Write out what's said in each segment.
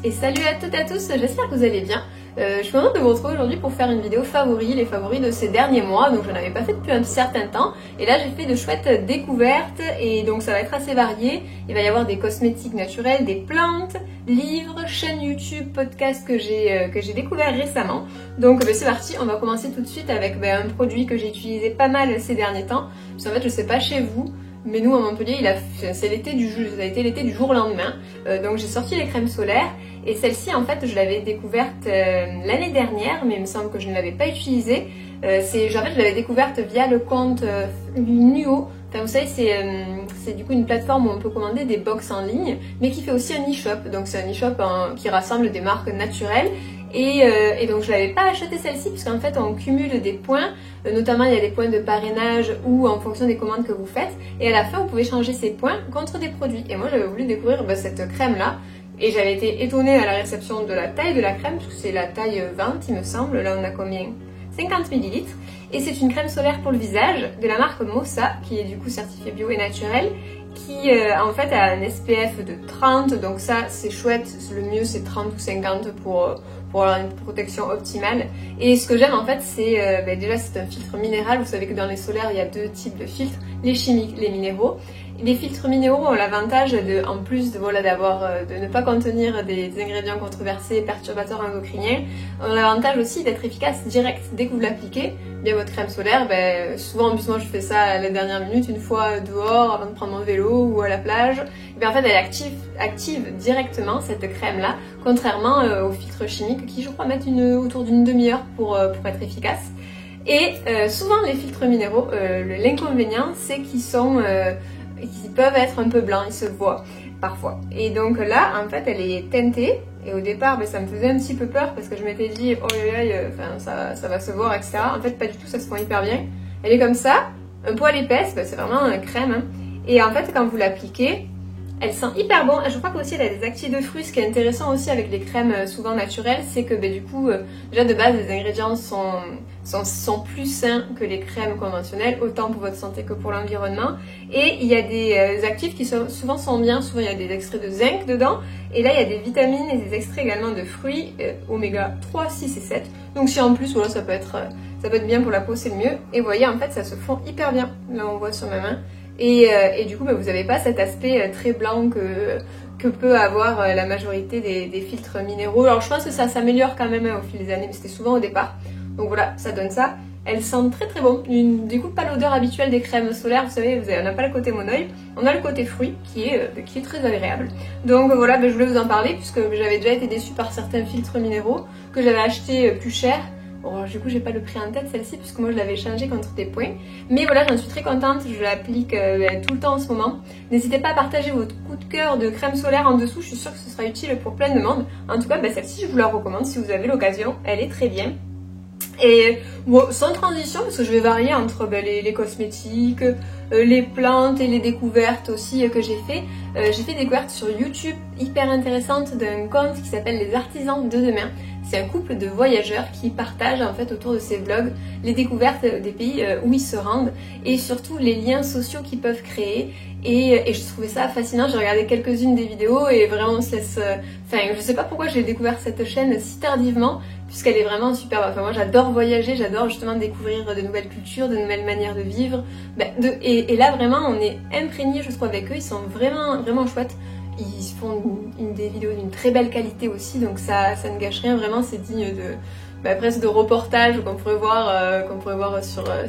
Et salut à toutes et à tous, j'espère que vous allez bien. Je suis contente de vous retrouver aujourd'hui pour faire une vidéo favoris, les favoris de ces derniers mois. Donc je n'en avais pas fait depuis un certain temps. Et là j'ai fait de chouettes découvertes et donc ça va être assez varié. Il va y avoir des cosmétiques naturels, des plantes, livres, chaîne YouTube, podcast que j'ai découvert récemment. Donc c'est parti, on va commencer tout de suite avec un produit que j'ai utilisé pas mal ces derniers temps. Parce qu'en fait je sais pas chez vous, mais nous à Montpellier, ça a été l'été du jour au lendemain. Donc j'ai sorti les crèmes solaires et celle-ci en fait je l'avais découverte l'année dernière, mais il me semble que je ne l'avais pas utilisée. Je l'avais découverte via le compte Nuo. Enfin, vous savez, c'est du coup une plateforme où on peut commander des box en ligne, mais qui fait aussi un e-shop. Donc c'est un e-shop qui rassemble des marques naturelles. Et donc je l'avais pas acheté celle-ci puisqu'en fait on cumule des points, notamment il y a des points de parrainage ou en fonction des commandes que vous faites, et à la fin vous pouvez changer ces points contre des produits. Et moi j'avais voulu découvrir cette crème là, et j'avais été étonnée à la réception de la taille de la crème, parce que c'est la taille 20 il me semble, là on a combien, 50 ml, et c'est une crème solaire pour le visage de la marque Mossa, qui est du coup certifiée bio et naturelle, qui en fait a un SPF de 30, donc ça c'est chouette, le mieux c'est 30 ou 50 pour avoir une protection optimale. Et ce que j'aime en fait c'est déjà c'est un filtre minéral. Vous savez que dans les solaires il y a deux types de filtres, les chimiques, les minéraux. Et les filtres minéraux ont l'avantage en plus de ne pas contenir des ingrédients controversés, perturbateurs endocriniens, ont l'avantage aussi d'être efficaces direct dès que vous l'appliquez. Bien votre crème solaire, souvent en plus moi je fais ça à la dernière minute, une fois dehors avant de prendre mon vélo ou à la plage. Et en fait elle active directement cette crème là, contrairement aux filtres chimiques qui je crois mettent autour d'une demi-heure pour être efficaces. Et souvent les filtres minéraux, l'inconvénient c'est qu'ils peuvent être un peu blancs, ils se voient parfois. Et donc là en fait elle est teintée. Et au départ, ça me faisait un petit peu peur parce que je m'étais dit, oh ça va se voir, etc. En fait, pas du tout, ça se voit hyper bien. Elle est comme ça, un poil épaisse, c'est vraiment une crème. Hein. Et en fait, quand vous l'appliquez, elle sent hyper bon. Je crois qu'aussi elle a des actifs de fruits. Ce qui est intéressant aussi avec les crèmes souvent naturelles, c'est que du coup, déjà de base, les ingrédients sont plus sains que les crèmes conventionnelles, autant pour votre santé que pour l'environnement. Et il y a des actifs qui souvent sont bien. Souvent, il y a des extraits de zinc dedans. Et là, il y a des vitamines et des extraits également de fruits, oméga 3, 6 et 7. Donc si en plus, voilà, ça peut être bien pour la peau, c'est le mieux. Et vous voyez, en fait, ça se fond hyper bien. Là, on voit sur ma main. Et du coup, vous n'avez pas cet aspect très blanc que peut avoir la majorité des filtres minéraux. Alors, je pense que ça s'améliore quand même au fil des années, mais c'était souvent au départ. Donc voilà, ça donne ça. Elles sentent très très bon. Du coup, pas l'odeur habituelle des crèmes solaires, vous savez, on n'a pas le côté monoï, on a le côté fruit qui est très agréable. Donc voilà, je voulais vous en parler puisque j'avais déjà été déçue par certains filtres minéraux que j'avais achetés plus cher. Bon, du coup, j'ai pas le prix en tête celle-ci puisque moi je l'avais changé contre des points. Mais voilà, j'en suis très contente, je l'applique tout le temps en ce moment. N'hésitez pas à partager votre coup de cœur de crème solaire en dessous, je suis sûre que ce sera utile pour plein de monde. En tout cas, celle-ci, je vous la recommande si vous avez l'occasion, elle est très bien. Et bon, sans transition, parce que je vais varier entre les cosmétiques, les plantes et les découvertes aussi que j'ai fait. J'ai fait des découvertes sur YouTube hyper intéressantes d'un compte qui s'appelle Les Artisans de Demain. C'est un couple de voyageurs qui partagent en fait autour de ces vlogs les découvertes des pays où ils se rendent et surtout les liens sociaux qu'ils peuvent créer. Et je trouvais ça fascinant, j'ai regardé quelques-unes des vidéos et vraiment je sais pas pourquoi j'ai découvert cette chaîne si tardivement puisqu'elle est vraiment super. Enfin moi j'adore voyager, j'adore justement découvrir de nouvelles cultures, de nouvelles manières de vivre. Et là vraiment on est imprégné je trouve avec eux, ils sont vraiment, vraiment chouettes. Ils font des vidéos d'une très belle qualité aussi, donc ça ne gâche rien, vraiment c'est digne de presque de reportage qu'on pourrait voir sur la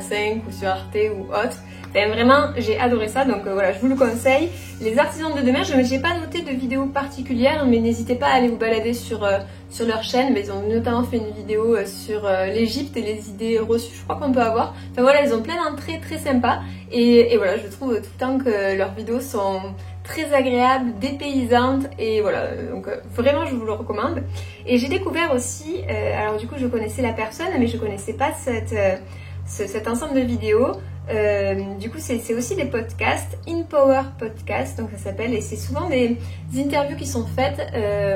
5 ou sur Arte ou autre. Vraiment, j'ai adoré ça, donc voilà, je vous le conseille. Les Artisans de Demain, je n'ai pas noté de vidéo particulière, mais n'hésitez pas à aller vous balader sur leur chaîne. Ils ont notamment fait une vidéo sur l'Égypte et les idées reçues, je crois qu'on peut avoir. Enfin voilà, ils ont plein d'entrées très sympas. Et voilà, je trouve tout le temps que leurs vidéos sont très agréables, dépaysantes, et voilà, donc vraiment je vous le recommande. Et j'ai découvert aussi, alors du coup je connaissais la personne, mais je connaissais pas cet ensemble de vidéos. Du coup c'est aussi des podcasts, In Power Podcast donc ça s'appelle, et c'est souvent des interviews qui sont faites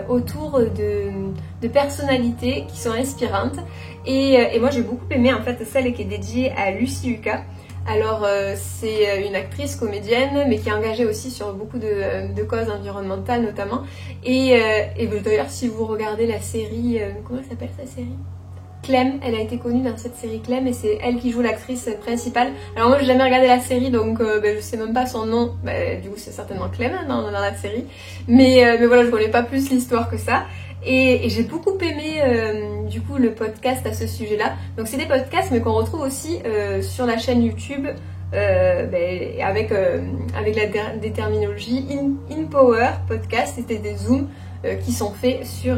autour de personnalités qui sont inspirantes, et moi j'ai beaucoup aimé en fait celle qui est dédiée à Lucy Lucas. Alors c'est une actrice comédienne mais qui est engagée aussi sur beaucoup de causes environnementales notamment. Et d'ailleurs si vous regardez la série, comment elle s'appelle sa série ? Clem, elle a été connue dans cette série Clem et c'est elle qui joue l'actrice principale. Alors moi j'ai jamais regardé la série donc je sais même pas son nom, du coup c'est certainement Clem dans la série. Mais voilà, je connais pas plus l'histoire que ça. Et j'ai beaucoup aimé du coup le podcast à ce sujet-là. Donc c'est des podcasts mais qu'on retrouve aussi sur la chaîne YouTube avec des terminologies in power podcast, c'était des zooms qui sont faits sur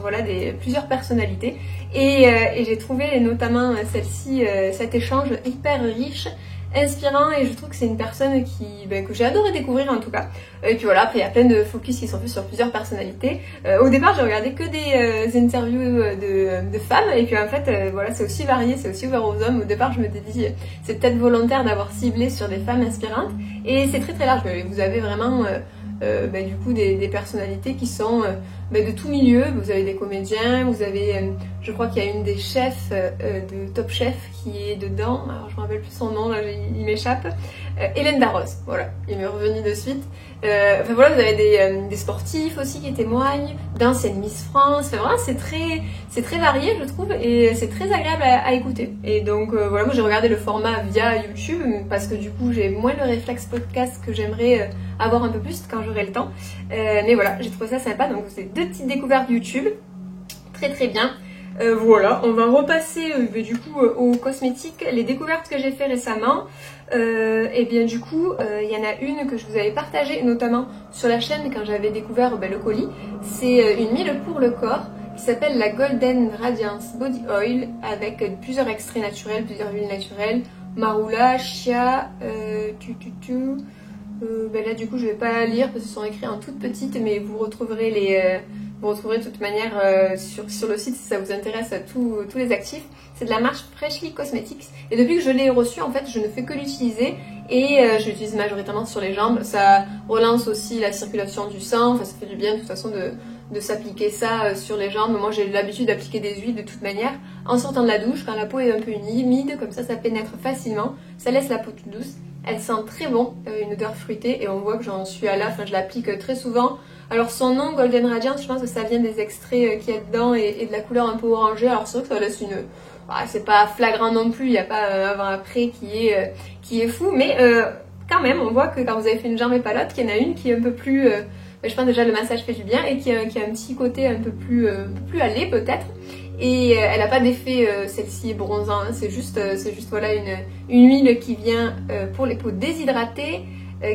voilà plusieurs personnalités et j'ai trouvé notamment celle-ci, cet échange hyper riche, inspirant et je trouve que c'est une personne que j'ai adoré découvrir en tout cas. Et puis voilà, après il y a plein de focus qui sont faits sur plusieurs personnalités. Au départ j'ai regardé que des interviews de femmes et puis en fait voilà, c'est aussi varié, c'est aussi ouvert aux hommes. Au départ je me dit c'est peut-être volontaire d'avoir ciblé sur des femmes inspirantes et c'est très très large. Vous avez vraiment du coup des personnalités qui sont de tout milieu. Vous avez des comédiens, vous avez je crois qu'il y a une des chefs de Top Chef qui est dedans, alors je me rappelle plus son nom là, il m'échappe, Hélène Darroze, voilà, il m'est revenu de suite. Enfin voilà, vous avez des sportifs aussi qui témoignent, d'anciennes Miss France, enfin vraiment c'est très varié je trouve et c'est très agréable à écouter. Et donc voilà, moi j'ai regardé le format via YouTube parce que du coup j'ai moins le réflexe podcast que j'aimerais avoir un peu plus quand j'aurai le temps. Mais voilà, j'ai trouvé ça sympa, donc c'est 2 petites découvertes YouTube, très très bien. Voilà, on va repasser du coup aux cosmétiques, les découvertes que j'ai fait récemment. Et bien du coup, il y en a une que je vous avais partagée notamment sur la chaîne quand j'avais découvert le colis. C'est une huile pour le corps qui s'appelle la Golden Radiance Body Oil avec plusieurs extraits naturels, plusieurs huiles naturelles, marula, chia, là du coup je vais pas lire parce qu'ils sont écrits en toute petite, mais vous retrouverez vous retrouverez de toute manière sur le site si ça vous intéresse tous les actifs. C'est de la marque Freshly Cosmetics et depuis que je l'ai reçu en fait je ne fais que l'utiliser et je l'utilise majoritairement sur les jambes. Ça relance aussi la circulation du sang, enfin ça fait du bien de toute façon de s'appliquer ça sur les jambes. Moi j'ai l'habitude d'appliquer des huiles de toute manière en sortant de la douche quand la peau est un peu humide, comme ça pénètre facilement, ça laisse la peau toute douce. Elle sent très bon, une odeur fruitée et on voit que j'en suis à là, enfin je l'applique très souvent. Alors son nom, Golden Radiance, je pense que ça vient des extraits qu'il y a dedans et de la couleur un peu orangée. Alors c'est vrai que ça laisse une... c'est pas flagrant non plus, il n'y a pas avant-après qui est fou, mais quand même on voit que quand vous avez fait une jambe épalote, qu'il y en a une qui est un peu plus... je pense déjà le massage fait du bien et qui a un petit côté un peu plus allé peut-être. Et elle n'a pas d'effet, celle-ci est bronzant, hein, c'est juste voilà une huile qui vient pour les peaux déshydratées,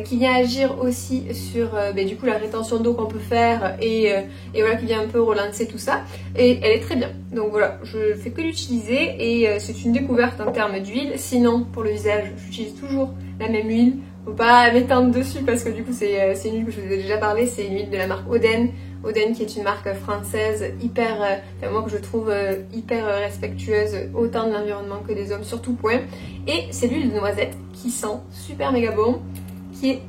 qui vient agir aussi sur du coup la rétention d'eau qu'on peut faire et voilà qui vient un peu relancer tout ça. Et elle est très bien. Donc voilà, je fais que l'utiliser et c'est une découverte en termes d'huile. Sinon pour le visage, j'utilise toujours la même huile. Faut pas m'étendre dessus parce que du coup c'est une huile que je vous ai déjà parlé, c'est une huile de la marque Oden. Oden qui est une marque française hyper, moi que je trouve hyper respectueuse autant de l'environnement que des hommes sur tout point. Et c'est l'huile de noisette qui sent super méga bon, qui est...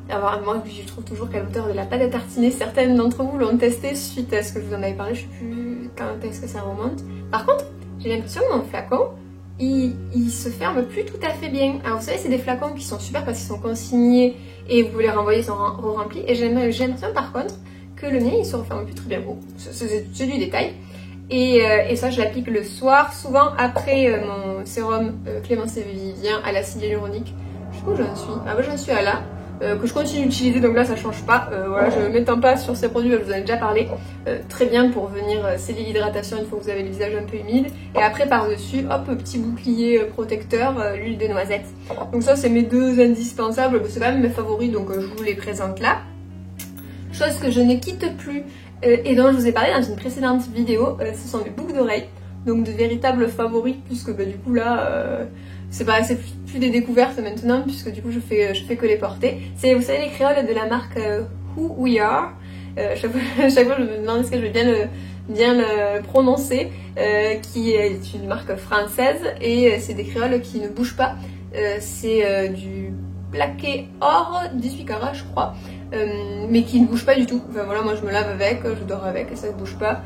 Alors moi je trouve toujours qu'à l'odeur de la pâte à tartiner, certaines d'entre vous l'ont testé suite à ce que je vous en avais parlé, je sais plus quand est-ce que ça remonte. Par contre, j'ai l'impression que mon flacon, il se ferme plus tout à fait bien. Alors vous savez, c'est des flacons qui sont super parce qu'ils sont consignés et vous les renvoyer, ils sont remplis. Et j'ai l'impression par contre que le mien il se referme plus très bien. Bon, c'est du détail. Et ça je l'applique le soir, souvent après mon sérum Clémence et Vivien à l'acide hyaluronique. Je sais pas où j'en suis. Ah bah j'en suis à là. Que je continue d'utiliser, donc là ça change pas. Voilà, je ne m'étends pas sur ces produits, je vous en ai déjà parlé. Très bien pour venir sceller l'hydratation une fois que vous avez le visage un peu humide. Et après par-dessus, hop, petit bouclier protecteur, l'huile de noisette. Donc ça c'est mes 2 indispensables, c'est quand même mes favoris, donc je vous les présente là. Chose que je ne quitte plus et dont je vous ai parlé dans une précédente vidéo, ce sont mes boucles d'oreilles. Donc de véritables favoris, puisque du coup là... c'est plus des découvertes maintenant puisque du coup je fais que les porter. C'est, vous savez, les créoles de la marque Who We Are. Chaque fois je me demande est-ce que je vais bien le prononcer, qui est une marque française et c'est des créoles qui ne bougent pas. C'est du plaqué or 18 carats je crois. mais qui ne bouge pas du tout. Enfin voilà, moi je me lave avec, je dors avec et ça ne bouge pas.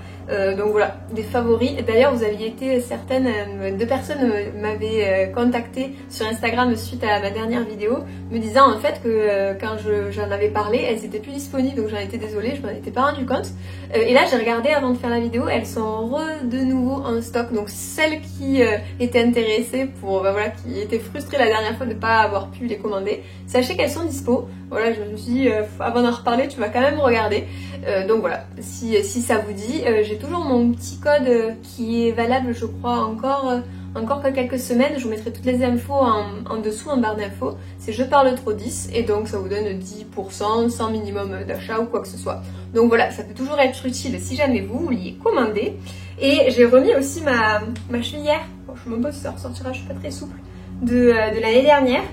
Donc voilà, des favoris. D'ailleurs vous aviez été certaines, 2 personnes m'avaient contacté sur Instagram suite à ma dernière vidéo, me disant en fait que quand j'en avais parlé, elles étaient plus disponibles, donc j'en étais désolée, je m'en étais pas rendu compte. Et là j'ai regardé avant de faire la vidéo, elles sont de nouveau en stock, donc celles qui étaient intéressées pour, voilà, qui étaient frustrées la dernière fois de ne pas avoir pu les commander, sachez qu'elles sont dispo. Voilà, je me suis dit, avant d'en reparler, tu vas quand même regarder. Donc voilà, si ça vous dit, j'ai toujours mon petit code qui est valable, je crois, encore que quelques semaines. Je vous mettrai toutes les infos en dessous, en barre d'infos. C'est je parle trop 10 et donc ça vous donne 10% sans minimum d'achat ou quoi que ce soit. Donc voilà, ça peut toujours être utile si jamais vous vouliez commander. Et j'ai remis aussi ma chevillère. Bon, je ne sais même pas si ça ressortira, je suis pas très souple. De l'année dernière,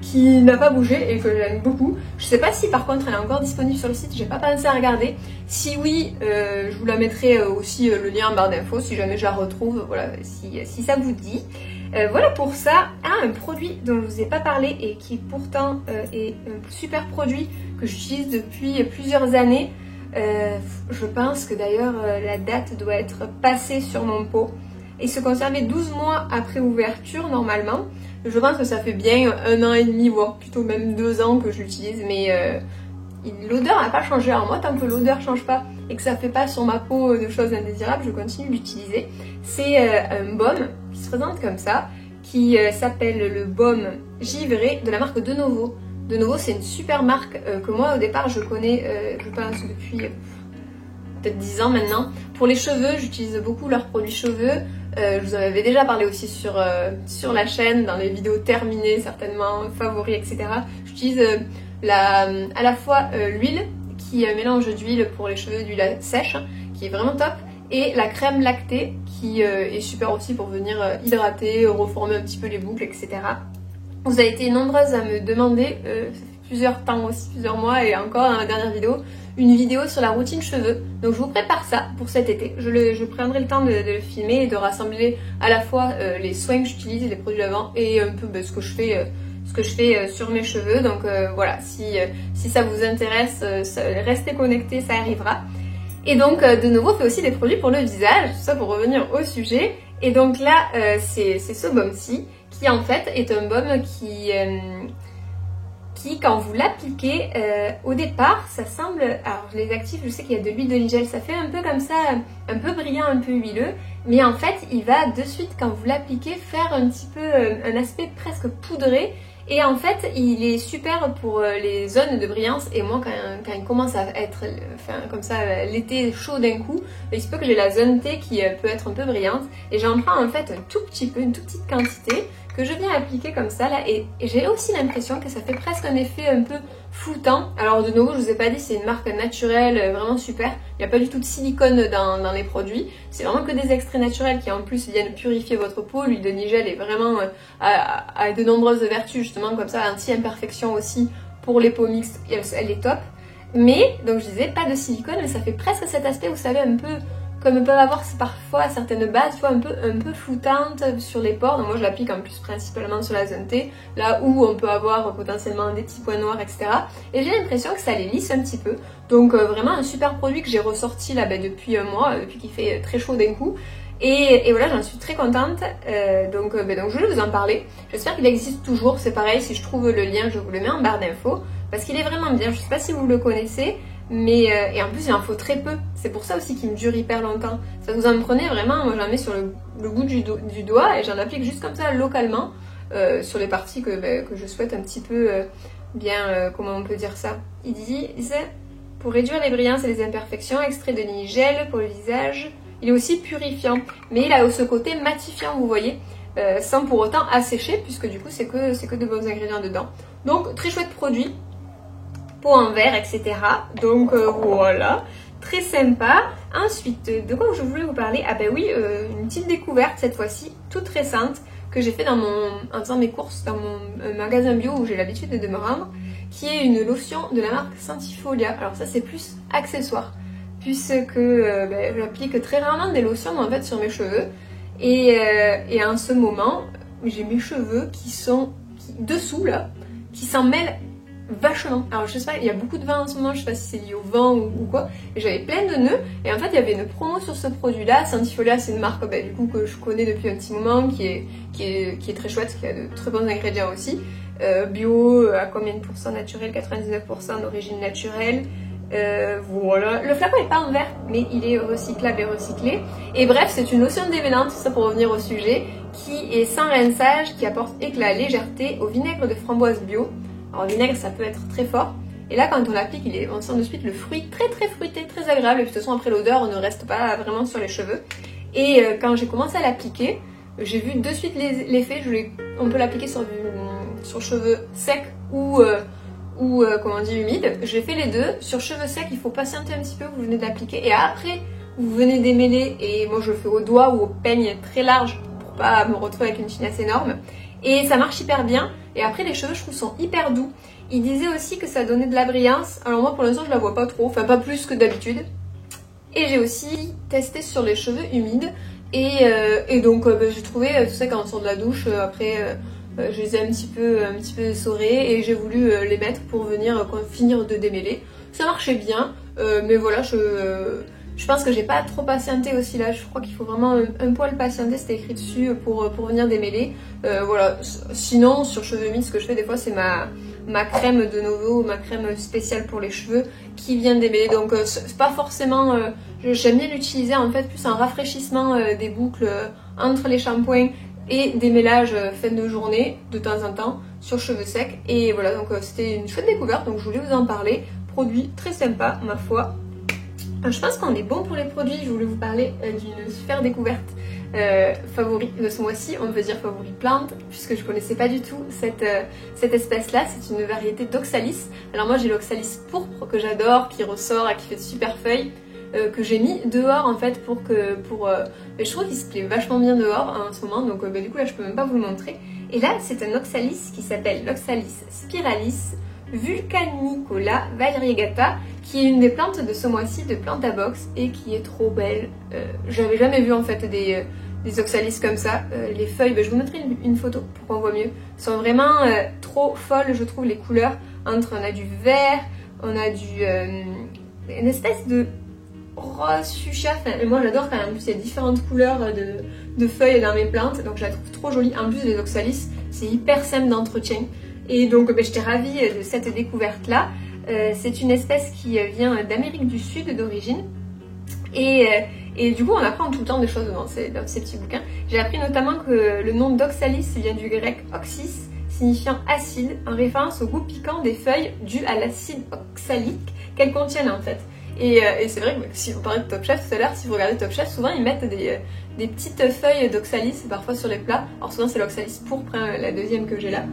qui n'a pas bougé et que j'aime beaucoup. Je sais pas si par contre elle est encore disponible sur le site, j'ai pas pensé à regarder. Si oui, je vous la mettrai aussi le lien en barre d'infos si jamais je la retrouve, voilà, si ça vous dit. Voilà pour ça. Un produit dont je vous ai pas parlé et qui pourtant est un super produit que j'utilise depuis plusieurs années. Je pense que d'ailleurs la date doit être passée sur mon pot et se conserver 12 mois après ouverture normalement. Je pense que ça fait bien 1 an et demi, voire plutôt même 2 ans que je l'utilise, mais l'odeur n'a pas changé. Alors moi, tant que l'odeur change pas et que ça fait pas sur ma peau de choses indésirables, je continue d'utiliser. C'est un baume qui se présente comme ça, qui s'appelle le baume givré de la marque De Novo. De Novo, c'est une super marque que moi au départ je connais, je pense depuis peut-être 10 ans maintenant. Pour les cheveux, j'utilise beaucoup leurs produits cheveux. Je vous en avais déjà parlé aussi sur la chaîne, dans les vidéos terminées certainement, favoris, etc. J'utilise à la fois l'huile, qui mélange d'huile pour les cheveux, d'huile sèche, qui est vraiment top, et la crème lactée, qui est super aussi pour venir hydrater, reformer un petit peu les boucles, etc. Vous avez été nombreuses à me demander, ça fait plusieurs temps aussi, plusieurs mois, et encore dans la dernière vidéo, une vidéo sur la routine cheveux. Donc je vous prépare ça pour cet été. Je prendrai le temps de le filmer et de rassembler à la fois les soins que j'utilise, les produits lavants et un peu ce que je fais sur mes cheveux. Donc voilà, si ça vous intéresse, restez connectés, ça arrivera. Et donc De Novo fait aussi des produits pour le visage, tout ça pour revenir au sujet. Et donc là, c'est ce baume-ci qui en fait est un baume qui quand vous l'appliquez, au départ, ça semble... Alors, je les active, je sais qu'il y a de l'huile d'olive gel, ça fait un peu comme ça, un peu brillant, un peu huileux. Mais en fait, il va de suite, quand vous l'appliquez, faire un petit peu un aspect presque poudré. Et en fait, il est super pour les zones de brillance. Et moi, quand il commence à être comme ça, l'été chaud d'un coup, il se peut que j'ai la zone T qui peut être un peu brillante. Et j'en prends en fait un tout petit peu, une toute petite quantité que je viens appliquer comme ça là. Et j'ai aussi l'impression que ça fait presque un effet un peu floutant. Alors de nouveau, je vous ai pas dit, c'est une marque naturelle, vraiment super. Il n'y a pas du tout de silicone dans les produits. C'est vraiment que des extraits naturels qui en plus viennent purifier votre peau. L'huile de nigel est vraiment a de nombreuses vertus justement comme ça, anti-imperfection aussi pour les peaux mixtes, elle est top. Mais, donc je disais, pas de silicone, mais ça fait presque cet aspect, vous savez, un peu comme peuvent avoir parfois certaines bases, soit un peu floutantes sur les pores. Donc moi je l'applique en plus principalement sur la zone T, là où on peut avoir potentiellement des petits points noirs, etc. Et j'ai l'impression que ça les lisse un petit peu. Donc vraiment un super produit que j'ai ressorti là depuis un mois, depuis qu'il fait très chaud d'un coup. Et voilà, j'en suis très contente, donc je voulais vous en parler. J'espère qu'il existe toujours, c'est pareil, si je trouve le lien, je vous le mets en barre d'infos, parce qu'il est vraiment bien. Je sais pas si vous le connaissez, mais et en plus il en faut très peu, c'est pour ça aussi qu'il me dure hyper longtemps. Ça vous en prenez vraiment, moi j'en mets sur le bout du doigt et j'en applique juste comme ça localement, sur les parties que je souhaite un petit peu bien, comment on peut dire ça. Ils disent, pour réduire les brillances et les imperfections, extrait de nigel pour le visage. Il est aussi purifiant, mais il a ce côté matifiant, vous voyez, sans pour autant assécher, puisque du coup c'est que de bons ingrédients dedans. Donc très chouette produit, pot en verre, etc. Donc voilà, très sympa. Ensuite, de quoi je voulais vous parler? Ah ben oui, une petite découverte cette fois-ci, toute récente, que j'ai fait en faisant mes courses dans mon magasin bio où j'ai l'habitude de me rendre, qui est une lotion de la marque Sentifolia. Alors ça c'est plus accessoire, puisque j'applique très rarement des lotions en fait sur mes cheveux et en ce moment j'ai mes cheveux qui sont dessous là, qui s'en mêlent vachement. Alors je sais pas, il y a beaucoup de vin en ce moment, je sais pas si c'est lié au vent ou quoi. J'avais plein de nœuds et en fait il y avait une promo sur ce produit-là. Saint-Hifolia, c'est une marque du coup que je connais depuis un petit moment, qui est très chouette, qui a de très bons ingrédients aussi. Bio, à combien de pourcents naturel? 99% d'origine naturelle. Voilà, le flacon est pas en verre, mais il est recyclable et recyclé. Et bref, c'est une lotion démêlante, ça pour revenir au sujet, qui est sans rinçage, qui apporte éclat, légèreté au vinaigre de framboise bio. Alors le vinaigre, ça peut être très fort. Et là, quand on l'applique, on sent de suite le fruit très fruité, très agréable. Et puis de toute façon, après l'odeur, on ne reste pas vraiment sur les cheveux. Et quand j'ai commencé à l'appliquer, j'ai vu de suite l'effet. On peut l'appliquer sur cheveux secs ou comment on dit, humide. J'ai fait les deux. Sur cheveux secs, il faut patienter un petit peu, vous venez d'appliquer. Et après, vous venez démêler. Et moi, je le fais au doigt ou au peigne très large pour pas me retrouver avec une chignasse énorme. Et ça marche hyper bien. Et après, les cheveux, je trouve, sont hyper doux. Il disait aussi que ça donnait de la brillance. Alors moi, pour l'instant, je la vois pas trop. Enfin, pas plus que d'habitude. Et j'ai aussi testé sur les cheveux humides. Et donc, j'ai trouvé, tu sais, quand on sort de la douche, après... je les ai un petit peu essorés et j'ai voulu les mettre pour venir finir de démêler. Ça marchait bien, mais voilà, je pense que j'ai pas trop patienté aussi là. Je crois qu'il faut vraiment un poil patienter, c'était écrit dessus pour venir démêler. Voilà. Sinon, sur cheveux humides, ce que je fais des fois, c'est ma crème de Novo, ma crème spéciale pour les cheveux qui vient démêler. Donc, c'est pas forcément... j'aime bien l'utiliser en fait plus en rafraîchissement des boucles entre les shampoings et des mélages fin de journée de temps en temps sur cheveux secs. Et voilà, donc c'était une chouette découverte, donc je voulais vous en parler. Produit très sympa, ma foi. Je pense qu'on est bon pour les produits. Je voulais vous parler d'une super découverte favori de ce mois-ci, on peut dire favori plante, puisque je connaissais pas du tout cette espèce-là. C'est une variété d'oxalis. Alors moi j'ai l'oxalis pourpre que j'adore, qui ressort et qui fait de super feuilles. Que j'ai mis dehors en fait je trouve qu'il se plaît vachement bien dehors en ce moment, donc du coup là je peux même pas vous le montrer. Et là c'est un oxalis qui s'appelle l'oxalis spiralis vulcanicola variegata, qui est une des plantes de ce mois-ci de Plantabox et qui est trop belle. J'avais jamais vu en fait des oxalis comme ça. Les feuilles, je vous mettrai une photo pour qu'on voit mieux, sont vraiment trop folles, je trouve, les couleurs. On a du vert, on a une espèce de rose fuchsia, moi j'adore quand même. En plus il y a différentes couleurs de feuilles dans mes plantes, donc je la trouve trop jolie. En plus les oxalis, c'est hyper simple d'entretien. Et donc j'étais ravie de cette découverte là. C'est une espèce qui vient d'Amérique du Sud d'origine. Et du coup on apprend tout le temps des choses dans ces petits bouquins. J'ai appris notamment que le nom d'oxalis vient du grec oxys, signifiant acide, en référence au goût piquant des feuilles dû à l'acide oxalique qu'elles contiennent en fait. Et c'est vrai que si vous parlez de Top Chef tout à l'heure, si vous regardez Top Chef, souvent ils mettent des petites feuilles d'oxalis parfois sur les plats. Alors souvent c'est l'oxalis pourpre, la deuxième que j'ai là.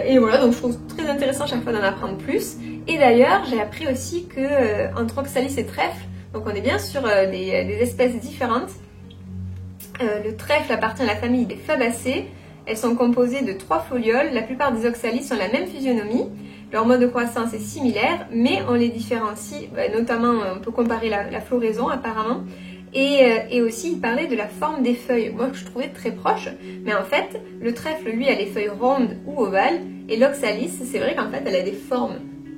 Et voilà, donc je trouve très intéressant chaque fois d'en apprendre plus. Et d'ailleurs, j'ai appris aussi que entre oxalis et trèfle, donc on est bien sur des espèces différentes. Le trèfle appartient à la famille des Fabacées. Elles sont composées de 3 folioles. La plupart des oxalis ont la même physionomie. Leur mode de croissance est similaire, mais on les différencie, notamment on peut comparer la floraison apparemment, et aussi il parlait de la forme des feuilles, moi que je trouvais très proche, mais en fait le trèfle lui a les feuilles rondes ou ovales, et l'oxalis c'est vrai qu'en fait elle a des formes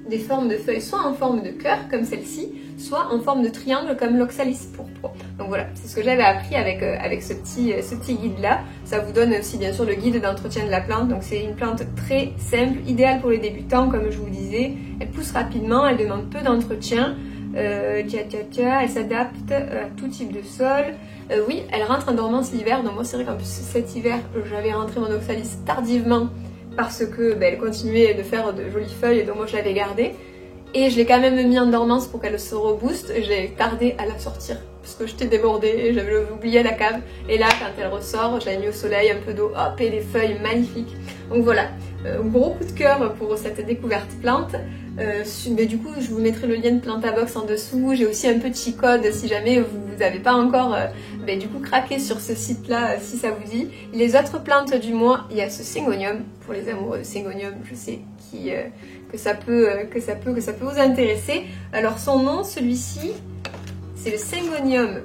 de feuilles soit en forme de cœur comme celle-ci, soit en forme de triangle comme l'oxalis pourpre. Donc voilà, c'est ce que j'avais appris avec ce petit guide là. Ça vous donne aussi bien sûr le guide d'entretien de la plante. Donc c'est une plante très simple, idéale pour les débutants comme je vous disais. Elle pousse rapidement, elle demande peu d'entretien. Elle s'adapte à tout type de sol. Oui, elle rentre en dormance l'hiver. Donc moi c'est vrai qu'en plus cet hiver j'avais rentré mon oxalis tardivement parce que elle continuait de faire de jolies feuilles et donc moi je l'avais gardée. Et je l'ai quand même mis en dormance pour qu'elle se rebooste. J'ai tardé à la sortir parce que j'étais débordée et j'avais oublié la cave. Et là, quand elle ressort, je l'ai mis au soleil, un peu d'eau, hop, et les feuilles magnifiques. Donc voilà, gros coup de cœur pour cette découverte plante. Mais du coup, je vous mettrai le lien de Plantabox en dessous. J'ai aussi un petit code si jamais vous n'avez pas encore du coup craqué sur ce site-là, si ça vous dit. Les autres plantes du mois, il y a ce Syngonium. Pour les amoureux de Syngonium, je sais que ça peut vous intéresser. Alors son nom, celui-ci, c'est le Syngonium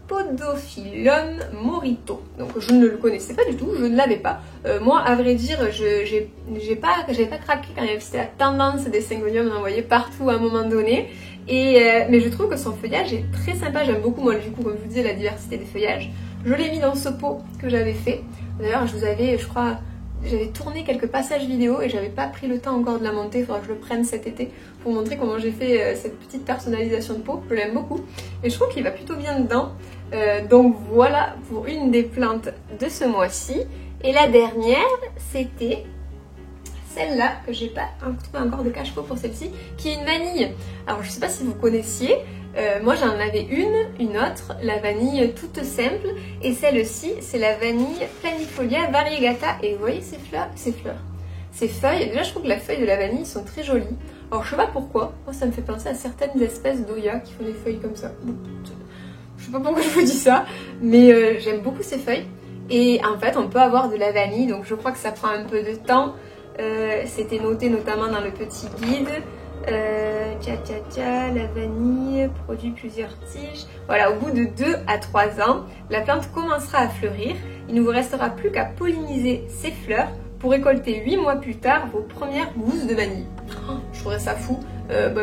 Podophyllum morito. Donc je ne le connaissais pas du tout, je ne l'avais pas. Moi, à vrai dire, j'avais pas craqué quand même. C'était la tendance des syngoniums, on en voyait partout à un moment donné. Mais je trouve que son feuillage est très sympa. J'aime beaucoup, moi, du coup, comme je vous disais, la diversité des feuillages. Je l'ai mis dans ce pot que j'avais fait. D'ailleurs, je crois, j'avais tourné quelques passages vidéo et j'avais pas pris le temps encore de la monter. Il faudra que je le prenne cet été pour montrer comment j'ai fait cette petite personnalisation de pot. Je l'aime beaucoup et je trouve qu'il va plutôt bien dedans. Donc voilà pour une des plantes de ce mois-ci. Et la dernière, c'était celle-là, que j'ai pas trouvé encore de cache-pot pour celle-ci, qui est une vanille. Alors je sais pas si vous connaissiez, moi j'en avais une autre, la vanille toute simple, et celle-ci c'est la vanille Planifolia variegata, et vous voyez ces feuilles, déjà je trouve que la feuille de la vanille sont très jolies. Alors je sais pas pourquoi, moi ça me fait penser à certaines espèces d'Oya qui font des feuilles comme ça. Je sais pas pourquoi je vous dis ça, mais j'aime beaucoup ces feuilles. Et en fait on peut avoir de la vanille, donc je crois que ça prend un peu de temps. C'était noté notamment dans le petit guide. La vanille produit plusieurs tiges. Voilà, au bout de 2 à 3 ans, la plante commencera à fleurir. Il ne vous restera plus qu'à polliniser ses fleurs pour récolter 8 mois plus tard vos premières gousses de vanille. Oh, je trouverais ça fou.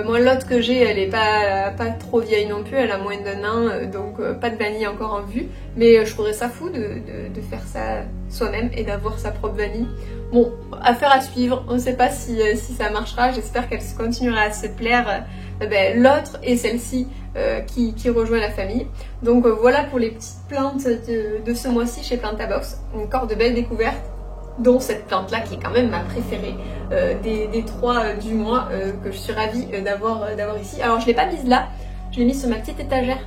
Moi, l'autre que j'ai, elle est pas trop vieille non plus, elle a moins d'1 an, donc pas de vanille encore en vue. Mais je trouverais ça fou de faire ça soi-même et d'avoir sa propre vanille. Bon, affaire à suivre, on ne sait pas si ça marchera, j'espère qu'elle continuera à se plaire, l'autre et celle-ci qui rejoint la famille. Donc voilà pour les petites plantes de ce mois-ci chez Plantabox, encore de belles découvertes, dont cette plante-là qui est quand même ma préférée des 3 du mois, que je suis ravie d'avoir ici. Alors je ne l'ai pas mise là, je l'ai mise sur ma petite étagère.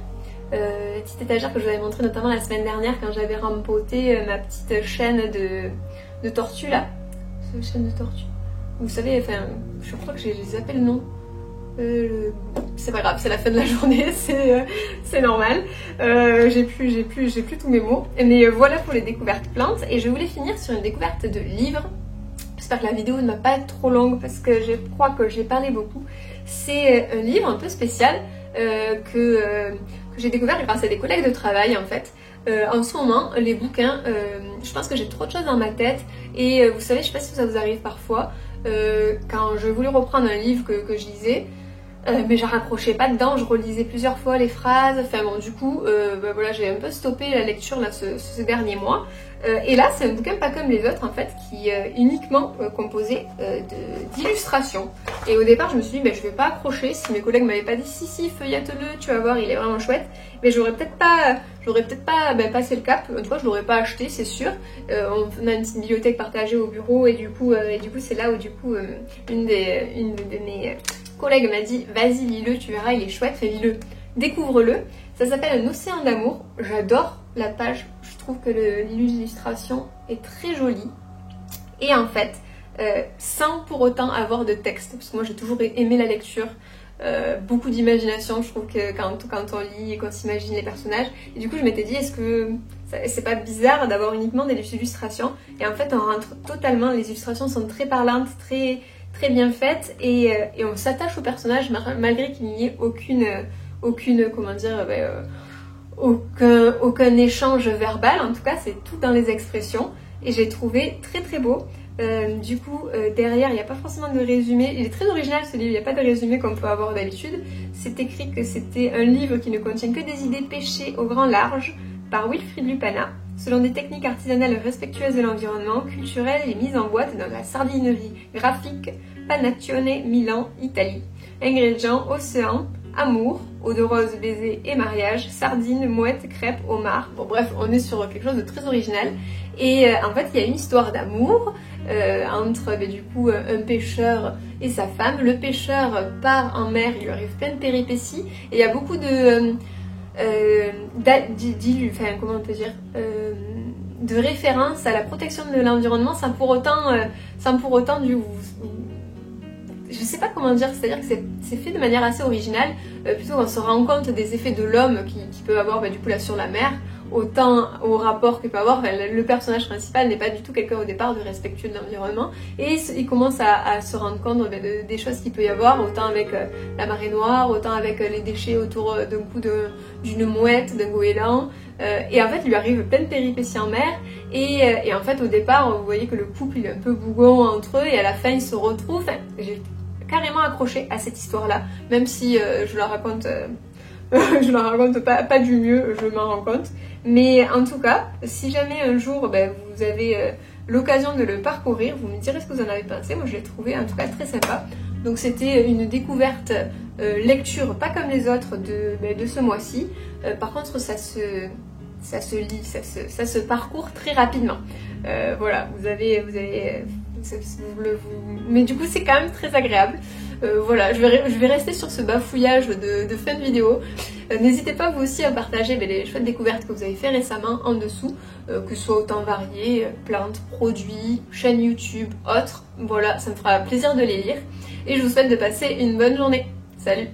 Petite étagère que je vous avais montré notamment la semaine dernière quand j'avais rempoté ma petite chaîne de tortues là. C'est chaîne de tortues. Vous savez, enfin, je crois que j'ai zappé le nom. C'est pas grave, c'est la fin de la journée, c'est normal. J'ai plus tous mes mots. Mais voilà pour les découvertes plantes. Et je voulais finir sur une découverte de livres. J'espère que la vidéo ne va pas être trop longue parce que je crois que j'ai parlé beaucoup. C'est un livre un peu spécial que j'ai découvert grâce à des collègues de travail en fait. En ce moment, les bouquins, je pense que j'ai trop de choses dans ma tête et vous savez, je sais pas si ça vous arrive parfois, quand je voulais reprendre un livre que je lisais, mais je raccrochais pas dedans, je relisais plusieurs fois les phrases, enfin bon du coup, voilà, j'ai un peu stoppé la lecture là ce dernier mois. Et là, c'est un bouquin pas comme les autres en fait, qui est uniquement composé d'illustrations. Et au départ, je me suis dit, je vais pas accrocher. Si mes collègues m'avaient pas dit, si, feuillette-le, tu vas voir, il est vraiment chouette. Mais j'aurais peut-être pas passé le cap. En tout cas, je l'aurais pas acheté, c'est sûr. On a une petite bibliothèque partagée au bureau, et du coup, c'est là où une de mes collègues m'a dit, vas-y, lis-le, tu verras, il est chouette, fais lis-le, découvre-le. Ça s'appelle Un océan d'amour. J'adore la page. Je trouve que l'illustration est très jolie. Et en fait, sans pour autant avoir de texte, parce que moi j'ai toujours aimé la lecture, beaucoup d'imagination, je trouve que quand on lit et qu'on s'imagine les personnages. Et du coup je m'étais dit, est-ce que c'est pas bizarre d'avoir uniquement des illustrations? Et en fait on rentre totalement, les illustrations sont très parlantes, très, très bien faites, et on s'attache au personnage malgré qu'il n'y ait aucune comment dire, aucun échange verbal. En tout cas c'est tout dans les expressions et j'ai trouvé très très beau. Derrière il n'y a pas forcément de résumé, il est très original ce livre, il n'y a pas de résumé comme on peut avoir d'habitude. C'est écrit que c'était un livre qui ne contient que des idées pêchées au grand large par Wilfried Lupana, selon des techniques artisanales respectueuses de l'environnement, culturelles et mises en boîte dans la sardinerie graphique Panaccione, Milan, Italie. Ingrédients: océan, amour, eau de rose, baiser et mariage, sardines, mouettes, crêpes, homard. Bon bref, on est sur quelque chose de très original. Et en fait, il y a une histoire d'amour entre un pêcheur et sa femme. Le pêcheur part en mer, il lui arrive plein de péripéties. Et il y a beaucoup de références à la protection de l'environnement sans pour autant je sais pas comment dire, c'est-à-dire que c'est fait de manière assez originale, plutôt on se rend compte des effets de l'homme qui peut avoir là sur la mer. autant au rapport qu'il peut avoir. Enfin, le personnage principal n'est pas du tout quelqu'un au départ de respectueux de l'environnement, et il commence à se rendre compte des choses qu'il peut y avoir, autant avec la marée noire, autant avec les déchets autour d'un coup d'une mouette, d'un goéland. Et en fait, il lui arrive plein de péripéties en mer. Et en fait, au départ, vous voyez que le couple il est un peu bougon entre eux, et à la fin, ils se retrouvent. Enfin, j'ai carrément accroché à cette histoire-là, même si je la raconte, je la raconte pas du mieux, je m'en rends compte. Mais en tout cas, si jamais un jour vous avez l'occasion de le parcourir, vous me direz ce que vous en avez pensé. Moi, je l'ai trouvé en tout cas très sympa. Donc c'était une découverte lecture, pas comme les autres de ce mois-ci. Par contre, ça se lit, ça se parcourt très rapidement. Voilà, vous avez mais du coup c'est quand même très agréable. Voilà, je vais rester sur ce bafouillage de fin de vidéo. N'hésitez pas vous aussi à partager les chouettes découvertes que vous avez fait récemment en dessous, que ce soit autant variés, plantes, produits, chaîne YouTube, autres. Voilà, ça me fera plaisir de les lire. Et je vous souhaite de passer une bonne journée. Salut!